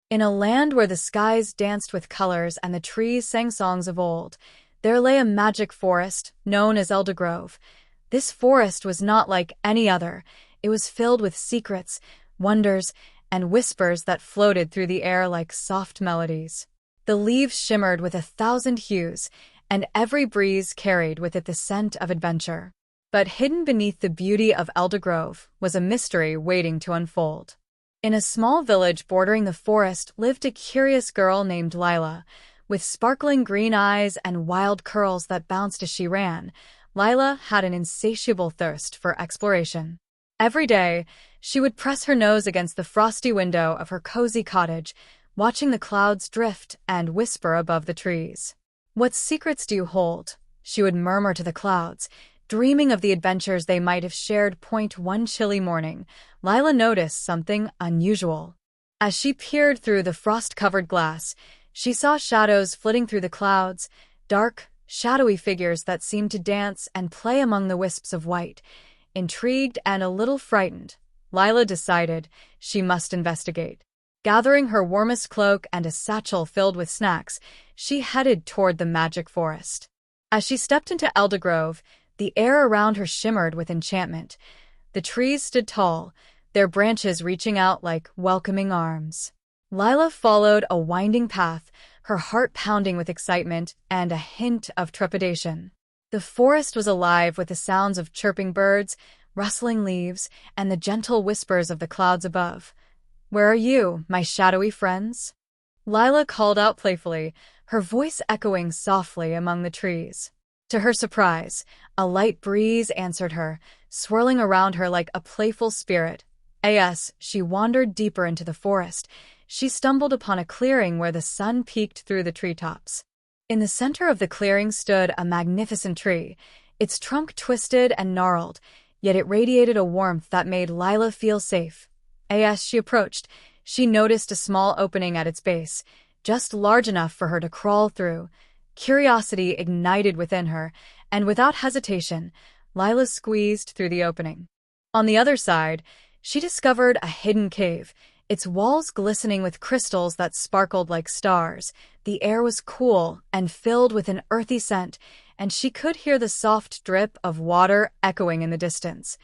In a land where the skies danced with colors and the trees sang songs of old, there lay a magic forest known as Eldergrove. This forest was not like any other. It was filled with secrets, wonders, and whispers that floated through the air like soft melodies. The leaves shimmered with 1,000 hues, and every breeze carried with it the scent of adventure. But hidden beneath the beauty of Eldergrove was a mystery waiting to unfold. In a small village bordering the forest lived a curious girl named Lila. With sparkling green eyes and wild curls that bounced as she ran, Lila had an insatiable thirst for exploration. Every day, she would press her nose against the frosty window of her cozy cottage, watching the clouds drift and whisper above the trees. "What secrets do you hold?" she would murmur to the clouds, dreaming of the adventures they might have shared. One chilly morning, Lila noticed something unusual. As she peered through the frost-covered glass, she saw shadows flitting through the clouds, dark, shadowy figures that seemed to dance and play among the wisps of white. Intrigued and a little frightened, Lila decided she must investigate. Gathering her warmest cloak and a satchel filled with snacks, she headed toward the magic forest. As she stepped into Eldergrove, the air around her shimmered with enchantment. The trees stood tall, their branches reaching out like welcoming arms. Lila followed a winding path, her heart pounding with excitement and a hint of trepidation. The forest was alive with the sounds of chirping birds, rustling leaves, and the gentle whispers of the clouds above. "Where are you, my shadowy friends?" Lila called out playfully, her voice echoing softly among the trees. To her surprise, a light breeze answered her, swirling around her like a playful spirit. As she wandered deeper into the forest, she stumbled upon a clearing where the sun peeked through the treetops. In the center of the clearing stood a magnificent tree, its trunk twisted and gnarled, yet it radiated a warmth that made Lila feel safe. As she approached, she noticed a small opening at its base, just large enough for her to crawl through. Curiosity ignited within her, and without hesitation, Lila squeezed through the opening. On the other side, she discovered a hidden cave, its walls glistening with crystals that sparkled like stars. The air was cool and filled with an earthy scent, and she could hear the soft drip of water echoing in the distance.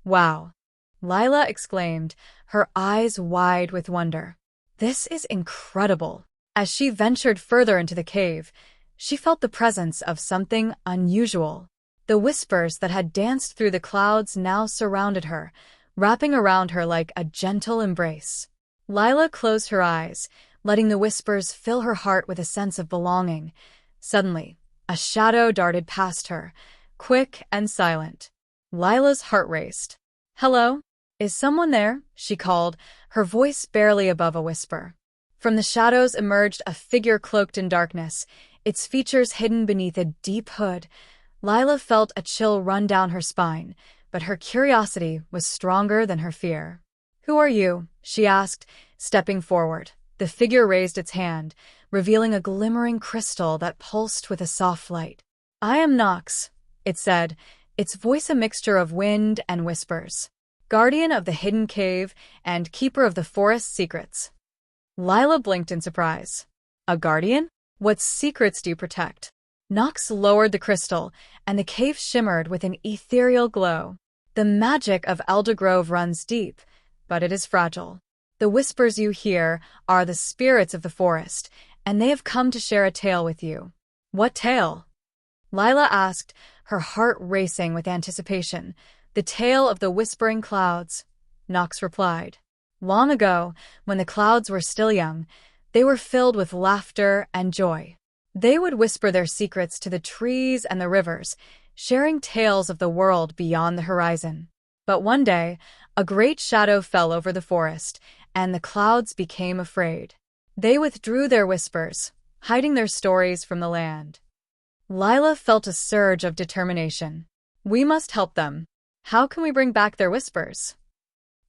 "Wow!" Lila exclaimed, her eyes wide with wonder. "This is incredible." As she ventured further into the cave, she felt the presence of something unusual. The whispers that had danced through the clouds now surrounded her, wrapping around her like a gentle embrace. Lila closed her eyes, letting the whispers fill her heart with a sense of belonging. Suddenly, a shadow darted past her, quick and silent. Lila's heart raced. "Hello? Is someone there?" she called, her voice barely above a whisper. From the shadows emerged a figure cloaked in darkness, its features hidden beneath a deep hood. Lila felt a chill run down her spine, but her curiosity was stronger than her fear. "Who are you?" she asked, stepping forward. The figure raised its hand, revealing a glimmering crystal that pulsed with a soft light. "I am Nox," it said, its voice a mixture of wind and whispers. "Guardian of the hidden cave and keeper of the forest's secrets." Lila blinked in surprise. "A guardian? What secrets do you protect?" Nox lowered the crystal, and the cave shimmered with an ethereal glow. "The magic of Eldergrove runs deep, but it is fragile. The whispers you hear are the spirits of the forest, and they have come to share a tale with you." "What tale?" Lila asked, her heart racing with anticipation. "The tale of the whispering clouds," Nox replied. "Long ago, when the clouds were still young, they were filled with laughter and joy. They would whisper their secrets to the trees and the rivers, sharing tales of the world beyond the horizon. But one day, a great shadow fell over the forest, and the clouds became afraid. They withdrew their whispers, hiding their stories from the land." Lila felt a surge of determination. "We must help them. How can we bring back their whispers?"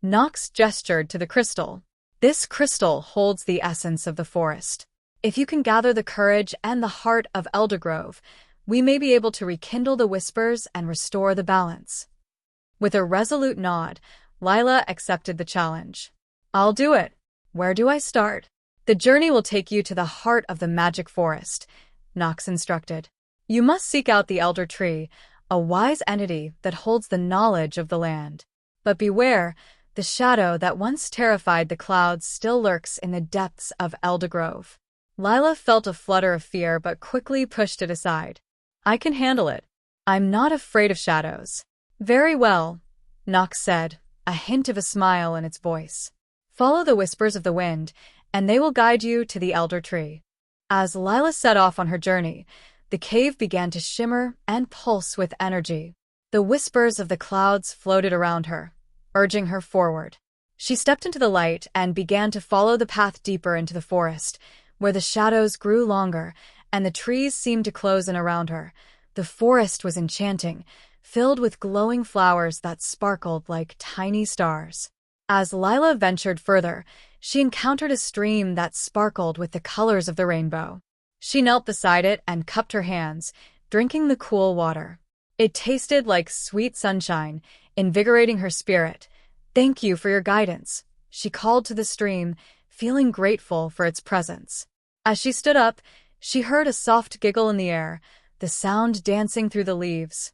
Nox gestured to the crystal. "This crystal holds the essence of the forest. If you can gather the courage and the heart of Eldergrove, we may be able to rekindle the whispers and restore the balance." With a resolute nod, Lila accepted the challenge. "I'll do it. Where do I start?" The journey will take you to the heart of the magic forest, Nox instructed. You must seek out the Elder Tree, a wise entity that holds the knowledge of the land. But beware, the shadow that once terrified the clouds still lurks in the depths of Eldergrove. Lila felt a flutter of fear but quickly pushed it aside. I can handle it. I'm not afraid of shadows. Very well, Nox said, a hint of a smile in its voice. Follow the whispers of the wind, and they will guide you to the Elder Tree. As Lila set off on her journey, the cave began to shimmer and pulse with energy. The whispers of the clouds floated around her, urging her forward. She stepped into the light and began to follow the path deeper into the forest, where the shadows grew longer and the trees seemed to close in around her. The forest was enchanting, filled with glowing flowers that sparkled like tiny stars. As Lila ventured further, she encountered a stream that sparkled with the colors of the rainbow. She knelt beside it and cupped her hands, drinking the cool water. It tasted like sweet sunshine, invigorating her spirit. Thank you for your guidance, she called to the stream, feeling grateful for its presence. As she stood up, she heard a soft giggle in the air, the sound dancing through the leaves.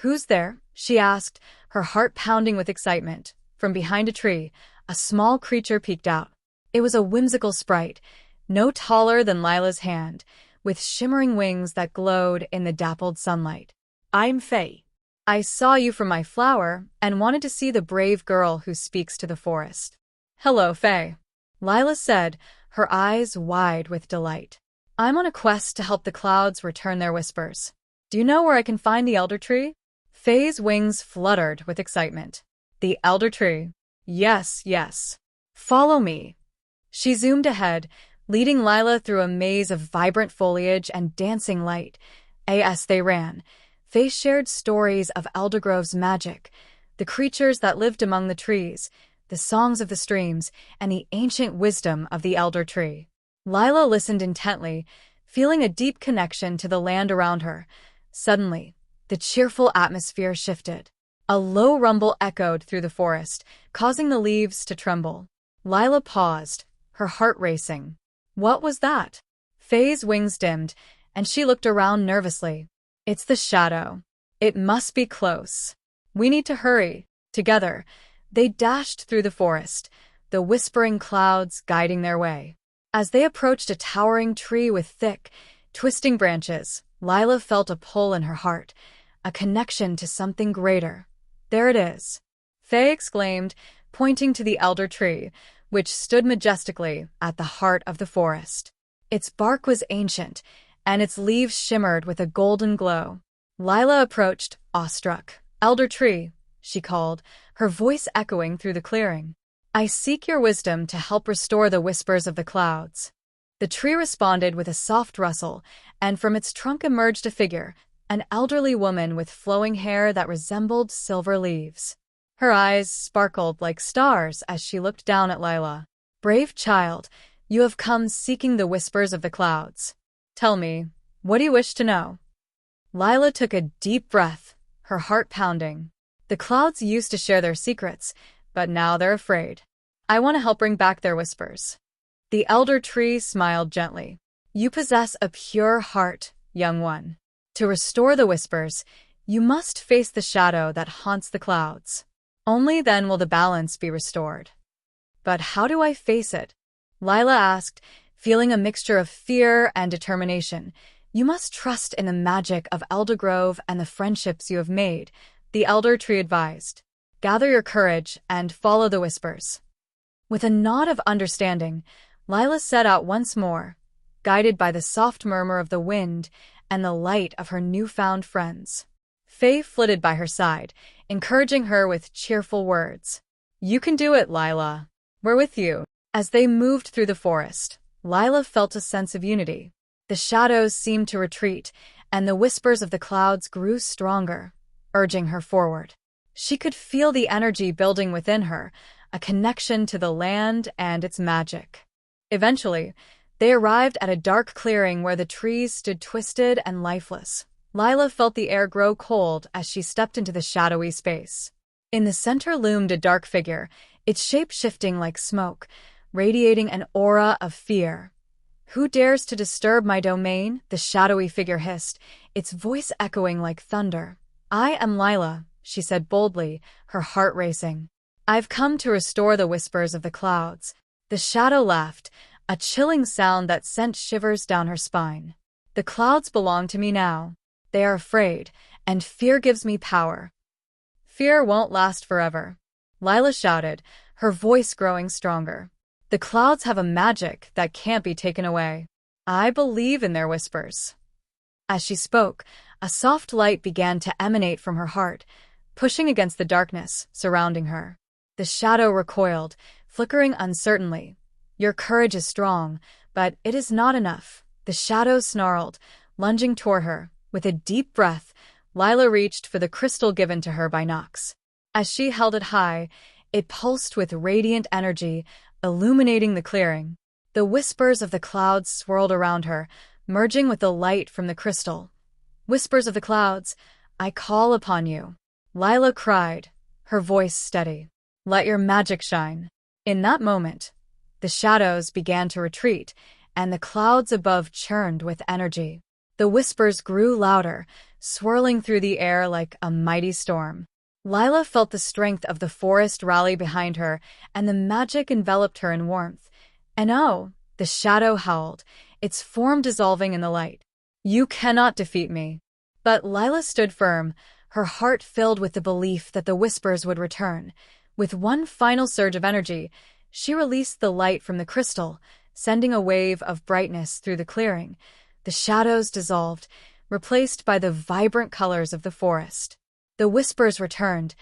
Who's there? She asked, her heart pounding with excitement. From behind a tree, a small creature peeked out. It was a whimsical sprite, no taller than Lila's hand, with shimmering wings that glowed in the dappled sunlight. I'm Faye. I saw you from my flower and wanted to see the brave girl who speaks to the forest. Hello, Faye, Lila said, her eyes wide with delight. I'm on a quest to help the clouds return their whispers. Do you know where I can find the Elder Tree? Faye's wings fluttered with excitement. The Elder Tree. Yes, yes. Follow me. She zoomed ahead, leading Lila through a maze of vibrant foliage and dancing light. As they ran, Faye shared stories of Eldergrove's magic, the creatures that lived among the trees, the songs of the streams, and the ancient wisdom of the Elder Tree. Lila listened intently, feeling a deep connection to the land around her. Suddenly, the cheerful atmosphere shifted. A low rumble echoed through the forest, causing the leaves to tremble. Lila paused, her heart racing. What was that? Faye's wings dimmed, and she looked around nervously. It's the shadow. It must be close. We need to hurry. Together, they dashed through the forest, the whispering clouds guiding their way. As they approached a towering tree with thick, twisting branches, Lila felt a pull in her heart, a connection to something greater. There it is, Faye exclaimed, pointing to the Elder Tree, which stood majestically at the heart of the forest. Its bark was ancient, and its leaves shimmered with a golden glow. Lila approached, awestruck. Elder Tree, she called, her voice echoing through the clearing. I seek your wisdom to help restore the whispers of the clouds. The tree responded with a soft rustle, and from its trunk emerged a figure, an elderly woman with flowing hair that resembled silver leaves. Her eyes sparkled like stars as she looked down at Lila. Brave child, you have come seeking the whispers of the clouds. Tell me, what do you wish to know? Lila took a deep breath, her heart pounding. The clouds used to share their secrets, but now they're afraid. I want to help bring back their whispers. The Elder Tree smiled gently. You possess a pure heart, young one. To restore the whispers, you must face the shadow that haunts the clouds. Only then will the balance be restored. But how do I face it? Lila asked, feeling a mixture of fear and determination. You must trust in the magic of Eldergrove and the friendships you have made, the Elder Tree advised. Gather your courage and follow the whispers. With a nod of understanding, Lila set out once more, guided by the soft murmur of the wind and the light of her newfound friends. Faye flitted by her side, encouraging her with cheerful words. You can do it, Lila. We're with you. As they moved through the forest, Lila felt a sense of unity. The shadows seemed to retreat, and the whispers of the clouds grew stronger, urging her forward. She could feel the energy building within her, a connection to the land and its magic. Eventually, they arrived at a dark clearing where the trees stood twisted and lifeless. Lila felt the air grow cold as she stepped into the shadowy space. In the center loomed a dark figure, its shape shifting like smoke, radiating an aura of fear. "Who dares to disturb my domain?" the shadowy figure hissed, its voice echoing like thunder. "I am Lila," she said boldly, her heart racing. "I've come to restore the whispers of the clouds." The shadow laughed, a chilling sound that sent shivers down her spine. "The clouds belong to me now. They are afraid, and fear gives me power." "Fear won't last forever," Lila shouted, her voice growing stronger. "The clouds have a magic that can't be taken away. I believe in their whispers." As she spoke, a soft light began to emanate from her heart, pushing against the darkness surrounding her. The shadow recoiled, flickering uncertainly. "Your courage is strong, but it is not enough," the shadow snarled, lunging toward her. With a deep breath, Lila reached for the crystal given to her by Nox. As she held it high, it pulsed with radiant energy, illuminating the clearing. The whispers of the clouds swirled around her, merging with the light from the crystal. "Whispers of the clouds, I call upon you," Lila cried, her voice steady. "Let your magic shine." In that moment, the shadows began to retreat, and the clouds above churned with energy. The whispers grew louder, swirling through the air like a mighty storm. Lila felt the strength of the forest rally behind her, and the magic enveloped her in warmth. And oh, the shadow howled, its form dissolving in the light. "You cannot defeat me." But Lila stood firm, her heart filled with the belief that the whispers would return. With one final surge of energy, she released the light from the crystal, sending a wave of brightness through the clearing. The shadows dissolved, replaced by the vibrant colors of the forest. The whispers returned,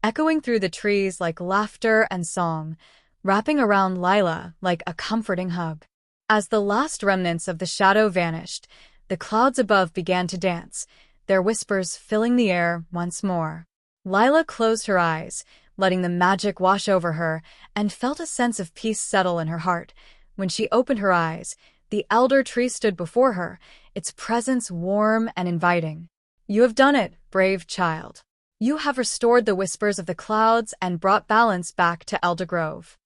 echoing through the trees like laughter and song, wrapping around Lila like a comforting hug. As the last remnants of the shadow vanished, the clouds above began to dance, their whispers filling the air once more. Lila closed her eyes, letting the magic wash over her, and felt a sense of peace settle in her heart. When she opened her eyes, the elder tree stood before her, its presence warm and inviting. "You have done it, brave child. You have restored the whispers of the clouds and brought balance back to Eldergrove."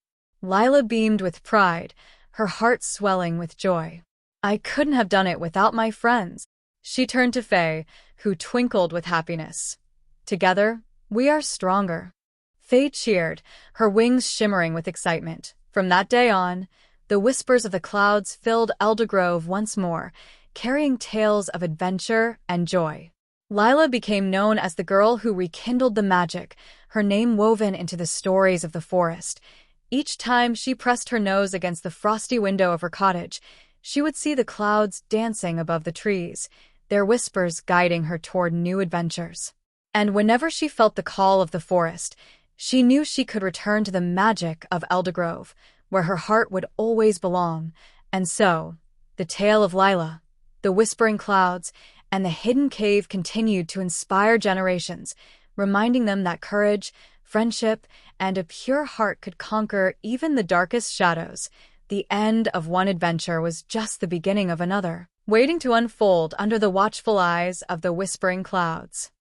Lila beamed with pride, her heart swelling with joy. "I couldn't have done it without my friends." She turned to Faye, who twinkled with happiness. "Together, we are stronger." Faye cheered, her wings shimmering with excitement. From that day on, the whispers of the clouds filled Eldergrove once more, carrying tales of adventure and joy. Lila became known as the girl who rekindled the magic, her name woven into the stories of the forest. Each time she pressed her nose against the frosty window of her cottage, she would see the clouds dancing above the trees, their whispers guiding her toward new adventures. And whenever she felt the call of the forest, she knew she could return to the magic of Eldergrove, where her heart would always belong. And so, the tale of Lila, the whispering clouds, and the hidden cave continued to inspire generations, reminding them that courage, friendship, and a pure heart could conquer even the darkest shadows. The end of one adventure was just the beginning of another, waiting to unfold under the watchful eyes of the whispering clouds.